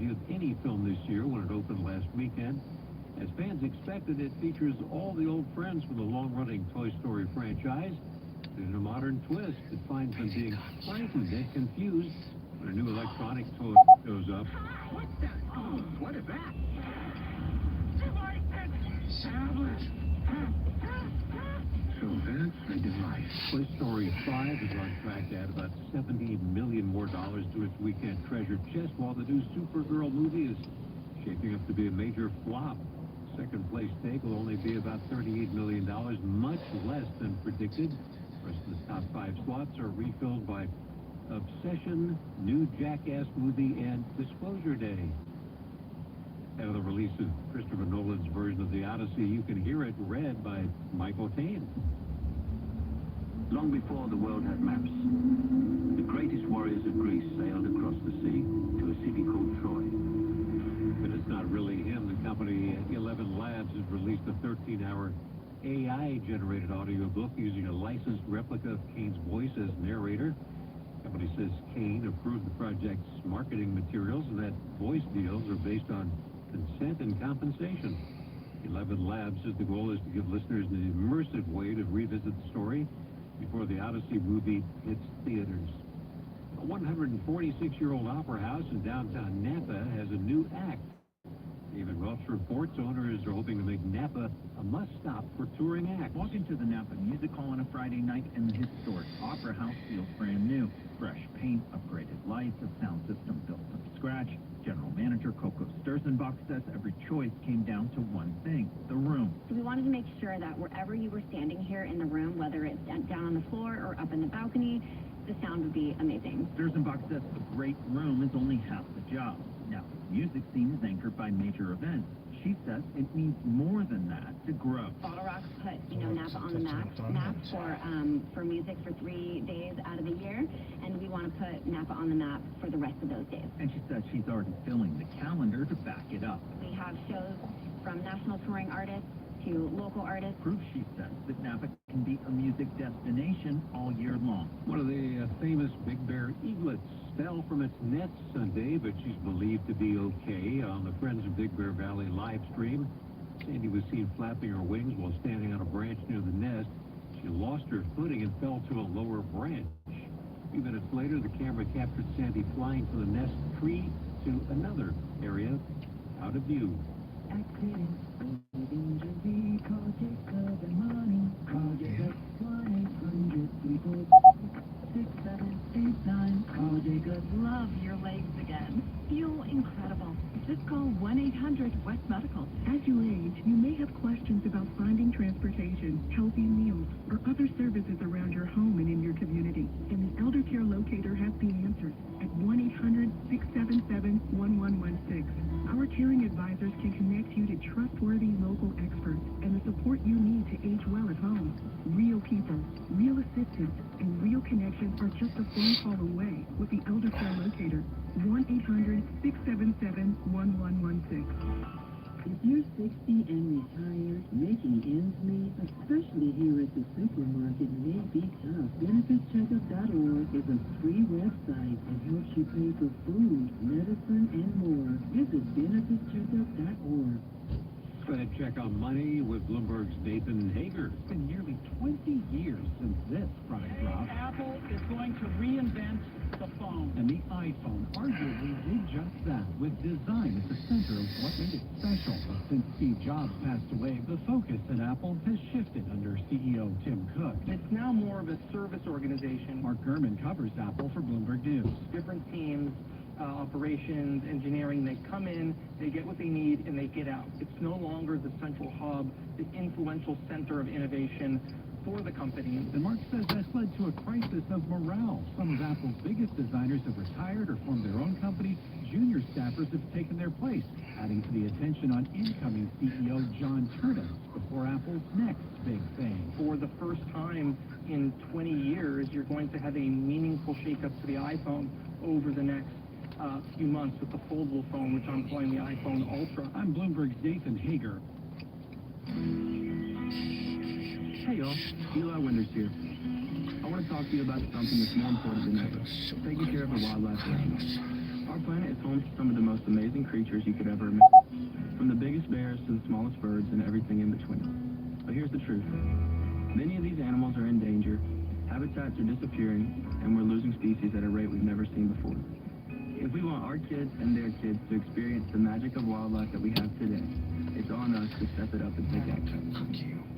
capacity of any film this year when it opened last weekend. As fans expected, it features all the old friends from the long-running Toy Story franchise. In a modern twist, it finds them being frightened and confused when a new electronic toy shows up. What's that? Oh, what is that? Tablet. So that's the device. Toy Story 5 is on track to add about $70 million more to its weekend treasure chest, while the new Supergirl movie is shaping up to be a major flop. Second place take will only be about $38 million, much less than predicted. The rest of the top 5 slots are refilled by Obsession, new Jackass movie, and Disclosure Day. Ahead of the release of Christopher Nolan's version of The Odyssey, you can hear it read by Michael Caine. Long before the world had maps, the greatest warriors of Greece sailed across the sea to a city called Troy. But it's not really him. The company 11 Labs has released a 13-hour AI-generated audiobook using a licensed replica of Caine's voice as narrator. The company says Caine approved the project's marketing materials and that voice deals are based on consent and compensation. 11 Labs says the goal is to give listeners an immersive way to revisit the story before the Odyssey movie hits theaters. A 146-year-old opera house in downtown Napa has a new act. David Welch reports owners are hoping to make Napa a must-stop for touring acts. Walk into the Napa Music Hall on a Friday night and the historic Opera House feels brand new. Fresh paint, upgraded lights, a sound system built from scratch. General Manager Coco Sturzenbach says every choice came down to one thing, the room. So we wanted to make sure that wherever you were standing here in the room, whether it's down on the floor or up in the balcony, the sound would be amazing. Sturzenbach says a great room is only half the job. Now, the music scene is anchored by major events. She says it means more than that to grow. Bottle Rock put, Napa on the map for music for 3 days out of the year, and we want to put Napa on the map for the rest of those days. And she says she's already filling the calendar to back it up. We have shows from national touring artists to local artists. Proof, she says, that Napa can be a music destination all year long. One of the famous Big Bear eaglets fell from its nest Sunday, but she's believed to be okay. On the Friends of Big Bear Valley live stream, Sandy was seen flapping her wings while standing on a branch near the nest. She lost her footing and fell to a lower branch. A few minutes later, the camera captured Sandy flying from the nest tree to another area out of view. Love your legs again. Feel incredible. Just call 1-800-WEST Medical. As you age, you may have questions about finding transportation, healthy meals, or other services around your home and in your community. And the Elder Care Locator has the answers at 1-800-677-1116. Our caring advisors can connect you to trustworthy local experts and the support you need to age well at home. Real people, real assistance, and real connections are just a phone call away with the Elder Care Locator. 1-800-677-1116. If you're 60 and retired, making ends meet, especially here at the supermarket, may be tough. BenefitCheckup.org is a free website that helps you pay for food, medicine, and more. Visit BenefitCheckup.org. Credit check on money with Bloomberg's Nathan Hager. It's been nearly 20 years since this product dropped. Apple is going to reinvent the phone. And the iPhone arguably did just that, with design at the center of what made it special. But since Steve Jobs passed away, the focus at Apple has shifted under CEO Tim Cook. It's now more of a service organization. Mark Gurman covers Apple for Bloomberg News. Different teams, operations, engineering, they come in, they get what they need, and they get out. It's no longer the central hub, the influential center of innovation for the company. And Mark says that's led to a crisis of morale. Some of Apple's biggest designers have retired or formed their own companies. Junior staffers have taken their place, adding to the attention on incoming CEO John Turner before Apple's next big thing. For the first time in 20 years, you're going to have a meaningful shakeup to the iPhone over the next few months with the foldable phone, which I'm calling the iPhone Ultra. I'm Bloomberg's Nathan Hager. Hey y'all, Eli Winters here. I want to talk to you about something that's more important than ever. Taking care of the wildlife around us. Our planet is home to some of the most amazing creatures you could ever imagine, from the biggest bears to the smallest birds and everything in between. But here's the truth. Many of these animals are in danger, habitats are disappearing, and we're losing species at a rate we've never seen before. If we want our kids and their kids to experience the magic of wildlife that we have today, it's on us to step it up and take action.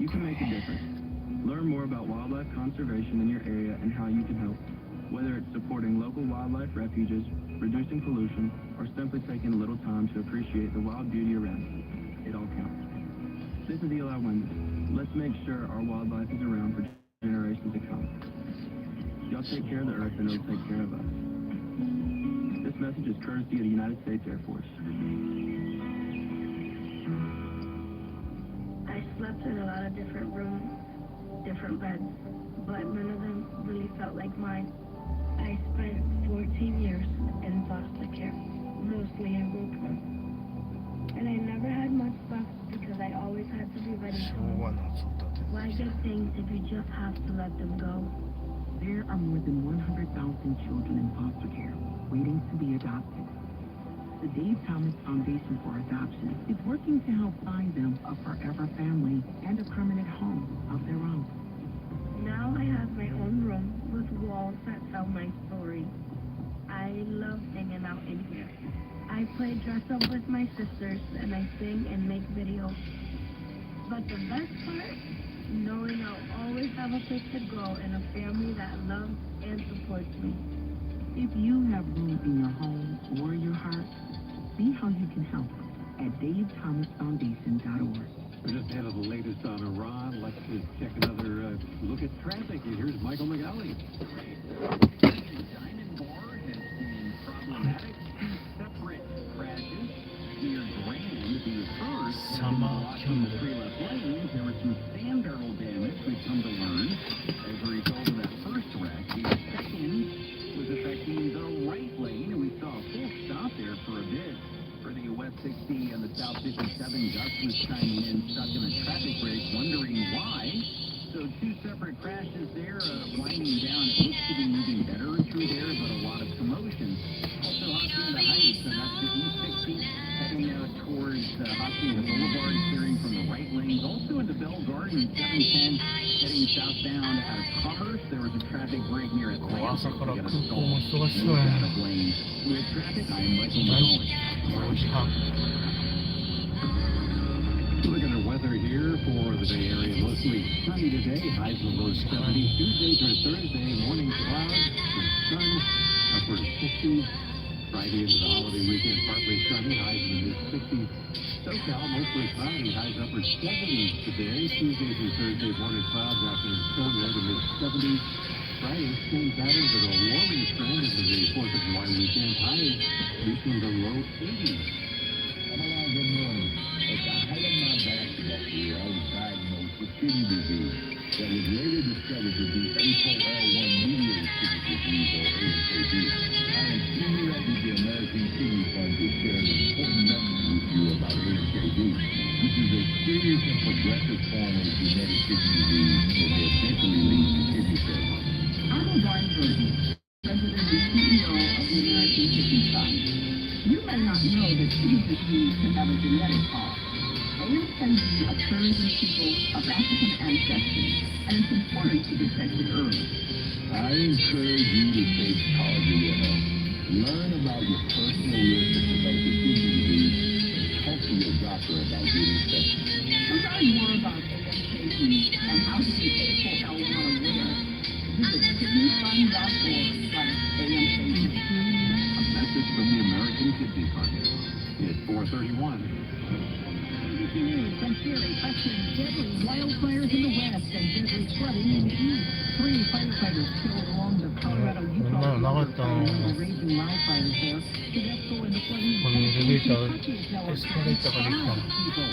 You can make a difference. Learn more about wildlife conservation in your area and how you can help. Whether it's supporting local wildlife refuges, reducing pollution, or simply taking a little time to appreciate the wild beauty around you, it all counts. This is Eli Wenders. Let's make sure our wildlife is around for generations to come. Y'all take care of the earth and it'll take care of us. This message is courtesy of the United States Air Force. I slept in a lot of different rooms, different beds, but none of them really felt like mine. I spent 14 years in foster care, mostly in group home. And I never had much stuff because I always had to be ready to move. Why get things if you just have to let them go? There are more than 100,000 children in foster care waiting to be adopted. The Dave Thomas Foundation for Adoption is working to help find them a forever family and a permanent home of their own. Now I have my own room with walls that tell my story. I love hanging out in here. I play dress up with my sisters and I sing and make videos. But the best part, knowing I'll always have a place to go and a family that loves and supports me. If you have room in your home or your heart, see how you can help at DaveThomasFoundation.org. We just had the latest on Iran. Let's check another look at traffic. Here's Michael McGalley. Diamond Bar has been problematic. Two separate crashes near Grand. The first, blocking the three left lanes. There was some sand barrel damage, we've come to learn. As a result of that first wreck, the second was affecting the right lane, and we saw a full stop there for a bit. For the West 60 and the South 57, Gus was chiming in, stuck in a traffic break, wondering why. So two separate crashes there, winding down. It looks to be moving better through there, but a lot of commotion. Also, Hacienda Heights, and that's the E60 heading towards Hacienda Boulevard, clearing from the right lanes. Also into Bell Garden, 710 heading southbound out of Commerce. There was a traffic break near Atlantic to get a stall moved out of lane. With traffic, I'm Michael McGalley. Look at the weather here for the Bay Area. Mostly sunny today. Highs in the low 70s. Tuesday through Thursday, morning clouds, some sun, upward 60s. Friday into the holiday weekend, partly sunny. Highs in the mid-60s. SoCal, mostly cloudy. Highs upward 70s today. Tuesday through Thursday, morning clouds, afternoon sun, low to mid-70s. Friday, same pattern, but a warming trend into the 4th of July weekend. Highs reaching the low 80s. Hello, good morning. At the height of my basketball career, I was diagnosed with kidney disease that was later discovered to be APOL1-mediated kidney disease, or AMKD. I am senior at the American Kidney Fund to share an important message with you about AMKD, which is a serious and progressive form of genetic kidney disease that may eventually lead to kidney failure. I'm Yvonne Jordan, President and CEO of the American Kidney Fund. You may not know that kidney disease can have a genetic cause. AMKD occurs in people of African ancestry, and it's important to detect it early. I encourage you to take charge of your health. Learn about your personal risk of developing kidney disease and talk to your doctor about getting tested. To learn more about AMKD and how to be APOL1 aware, visit kidneyfund.org/AMKD. A message from the American Kidney Fund. It's 4:31. ABC News, I'm Sherry. Questioning deadly wildfires in the west and deadly flooding in the east. 3 firefighters killed along the Colorado-Utah border fighting the raging wildfires there. Tedesco and the flooding Kentucky is now a people.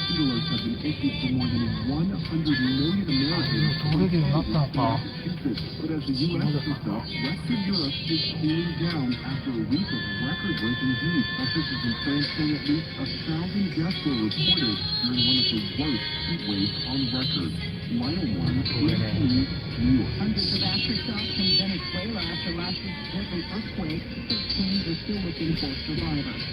Heatwaves have been issued for more than 100 million Americans. Massachusetts. But as the U.S. picks up, Western Europe is cooling down after a week of record-breaking heat. Officials in France say at least 1,000 deaths were reported during one of the worst heat waves on record. Hundreds of aftershocks in Venezuela after last week's deadly earthquake. Search teams are still looking for survivors.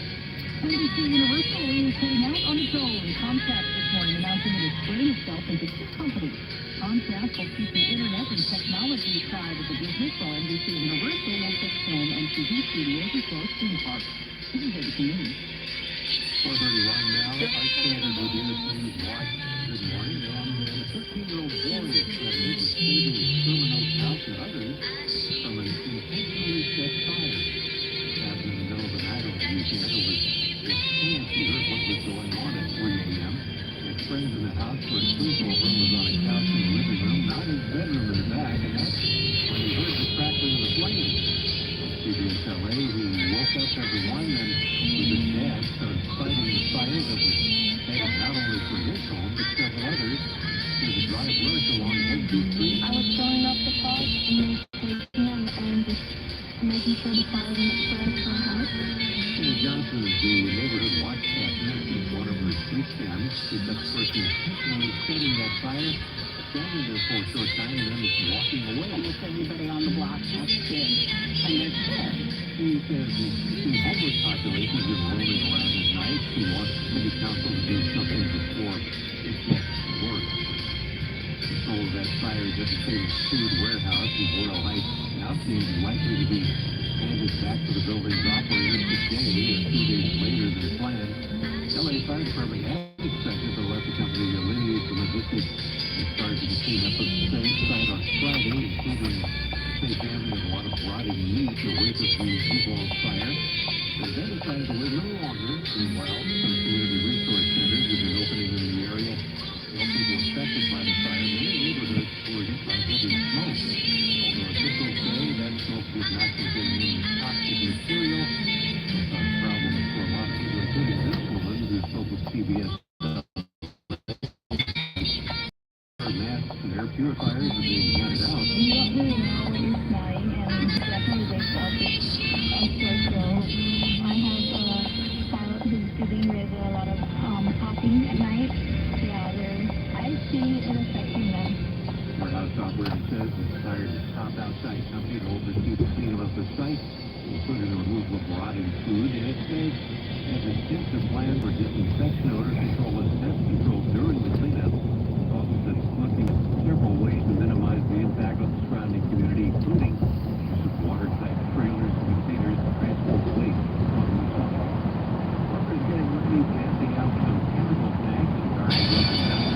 NBC Universal is heading out on its own. Comcast this morning announcing it is splitting itself into two companies. Comcast will keep the internet and technology side of the business, while NBC Universal will fix film and TV studios as well as theme parks. This is ABC News. 4:31 now. Our standard review news watch this morning. And a 13-year-old boy is credited with saving his Terminal house and others from an intentionally set fire. It happened in the middle of the night over the weekend. Over his chance, he heard what was going on at 3 a.m. His friends in the house were asleep over him, was on a couch in the living room, not his bedroom in the back, and that's when he heard the crackling of the flames. CBS LA, he woke up everyone, and with his dad started fighting the fire that was headed not only for his home, but several others through the dry brush along Woodview Street. I was throwing up the fog and just making sure the fire didn't spread to our house. Cindy Johnson is the neighborhood watch captain in one of her street cams. She said the person intentionally setting that fire, standing there for a short time, and then walking away. Almost everybody on the block has kids, and they're scared. He says the homeless population has been roaming around at night. He wants the city council to do something before it gets worse. Control of that fire devastated food warehouse in Boyle Heights now seems likely to be handed back to the building's operators today, a few days later than planned. LA Fire Department had expected to let the company eliminate the logistics and started the cleanup of the site on Friday, including safe handling of a lot of rotting meat in the wake of the Duval fire. They then decided to wait a little longer. Meanwhile, some community resource centers have been opening in the area to help people affected by the fire. Many neighborhoods were hit by heavy smoke. Although officials say that smoke did not contain any toxic material, it's not a problem for a lot of people, including this woman who spoke with CBS. Masks and air purifiers are being handed out. You don't really know what you're smelling, and definitely wakes up with a sore throat. I have a child who's dealing with a lot of coughing at night. Yeah, I see it affecting them. Warehouse operator says it's hired a top outside company to oversee the cleanup of the site, including the removal of rotting food, and it says has a extensive plan for disinfection, odor control, and pest control during the cleanup. Also says it's looking at several ways to minimize the impact on the surrounding community, including use of watertight trailers and containers to transport waste on the site. Workers getting ready passing out some chemical tanks and guarding up and down.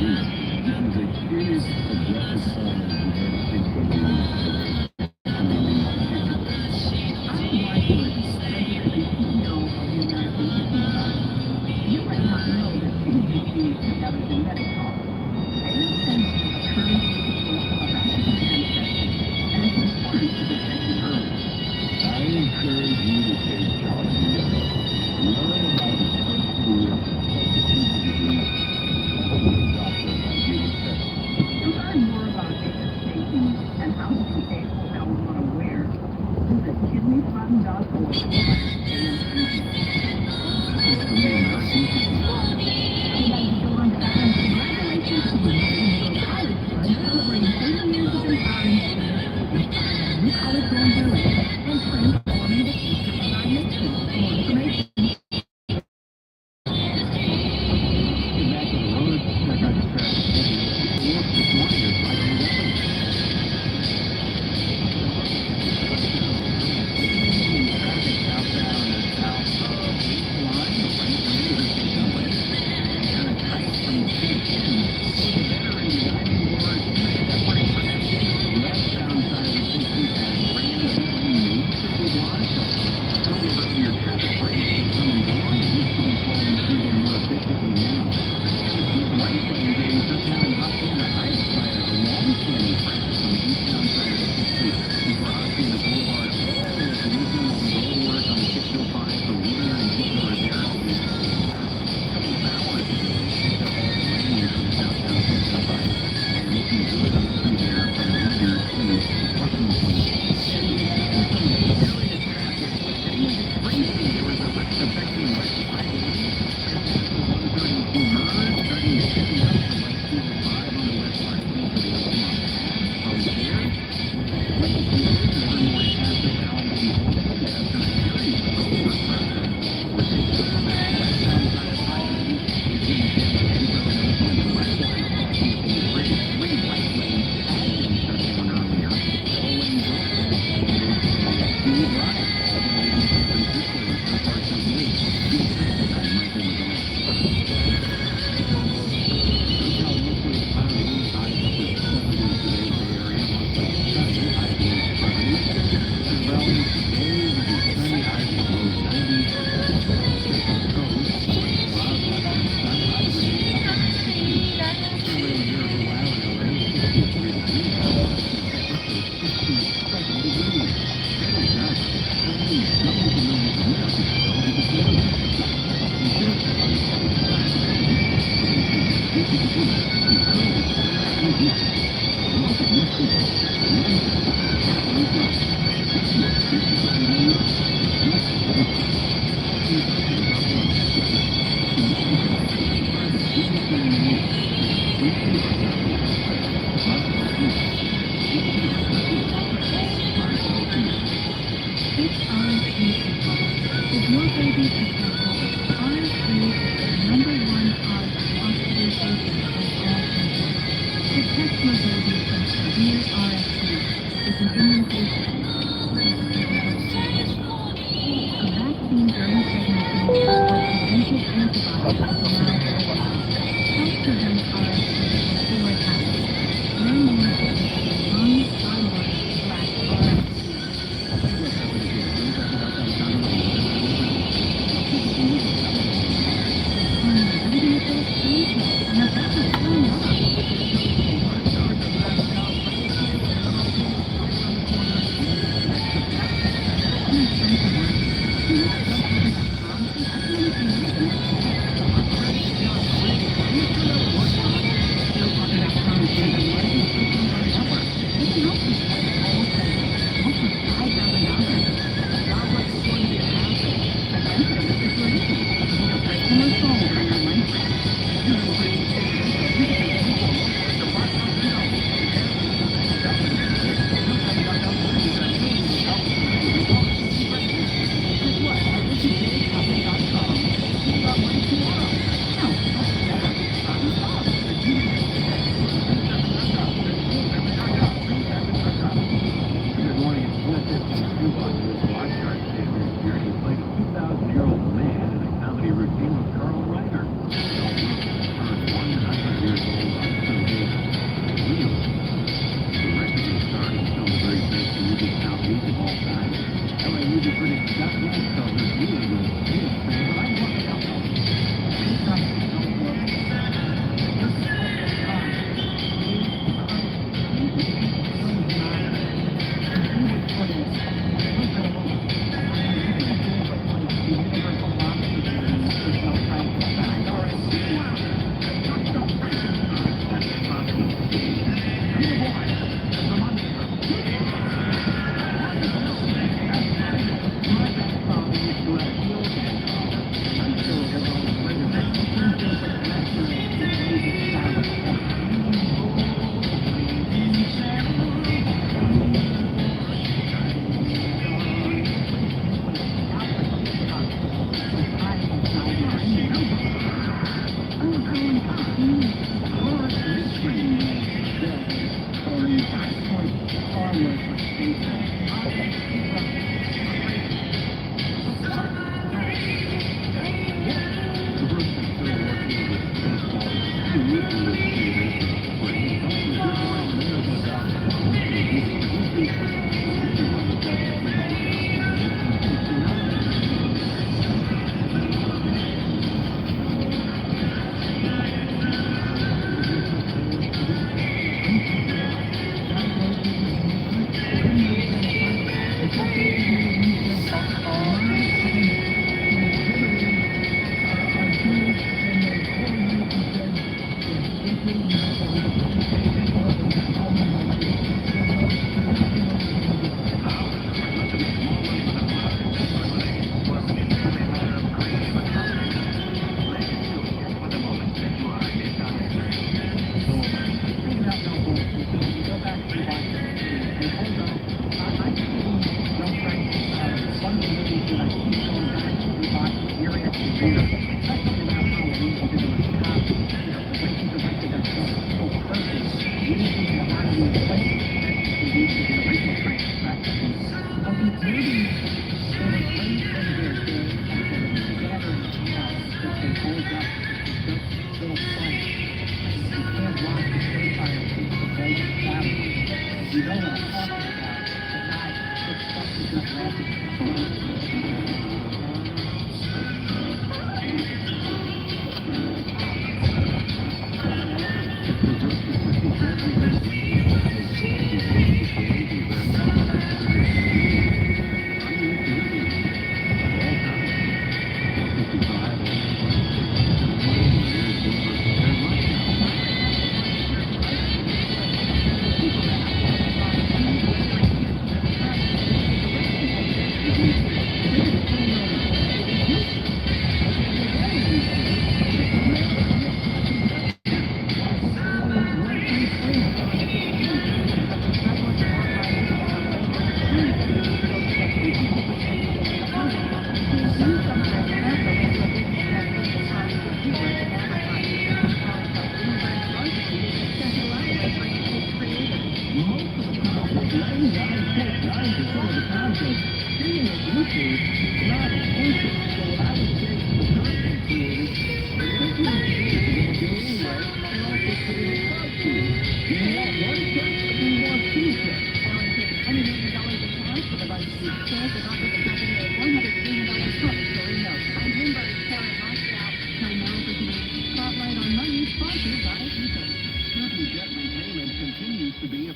This is a serious, aggressive form of genetic sequencing. You might not know that CDC have a genetic code. ASN occurs of African ancestry, and it's important to detect it early. I encourage you to take charge of your health. Learn about the first rule of the disease. Talk to a doctor about getting tested. To learn more about HIV safety and how to be HIV unaware, visit kidneyfund.org. Congratulations to the College Fund celebrating 30 years of empowering students, new college going direction, and transforming the future of our nation. For more information, Get back to the road, check out the traffic. Look, this morning is like Protect your baby from severe RSV.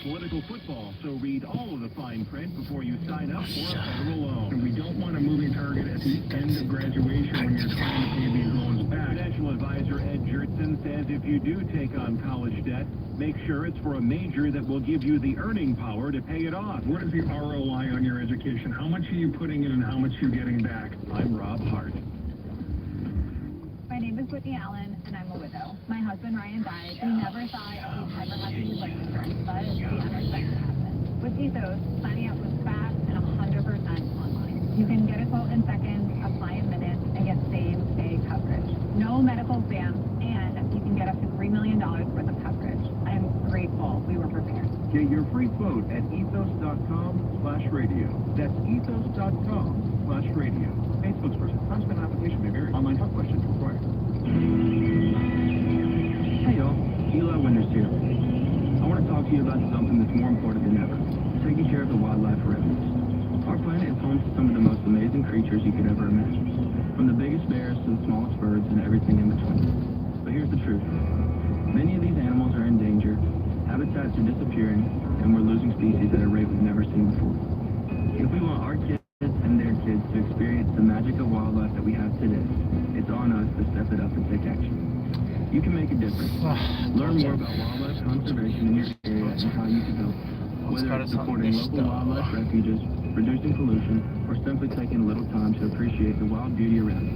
Political football, so read all of the fine print before you sign up for a federal loan. And we don't want a moving target at the end of graduation when you're trying to pay these loans back. Financial advisor Ed Jertson says if you do take on college debt, make sure it's for a major that will give you the earning power to pay it off. What is the ROI on your education? How much are you putting in and how much are you getting back? I'm Rob Hart. My name is Whitney Allen, and I'm a widow. My husband Ryan died. We never thought we'd ever have to use life insurance, but the unexpected happened. With Ethos, signing up was fast and 100% online. You can get a quote in seconds, apply in minutes, and get same-day coverage. No medical exams, and you can get up to $3 million worth of coverage. I am grateful we were prepared. Get your free quote at ethos.com/radio. That's ethos.com/radio. Hey, spokesperson, consumer application may vary. Online help questions required. Hey y'all, Eli Winters here. I want to talk to you about something that's more important than ever. Taking care of the wildlife around us. Our planet is home to some of the most amazing creatures you could ever imagine. From the biggest bears to the smallest birds and everything in between. But here's the truth. Many of these animals are in danger, habitats are disappearing, and we're losing species at a rate we've never seen before. If we want our kids and their kids to experience the magic of wildlife that we have today, it's on us to step it up and take action. You can make a difference. Learn more about wildlife conservation in your area and how you can help. Whether it's supporting local wildlife refuges, reducing pollution, or simply taking a little time to appreciate the wild beauty around us.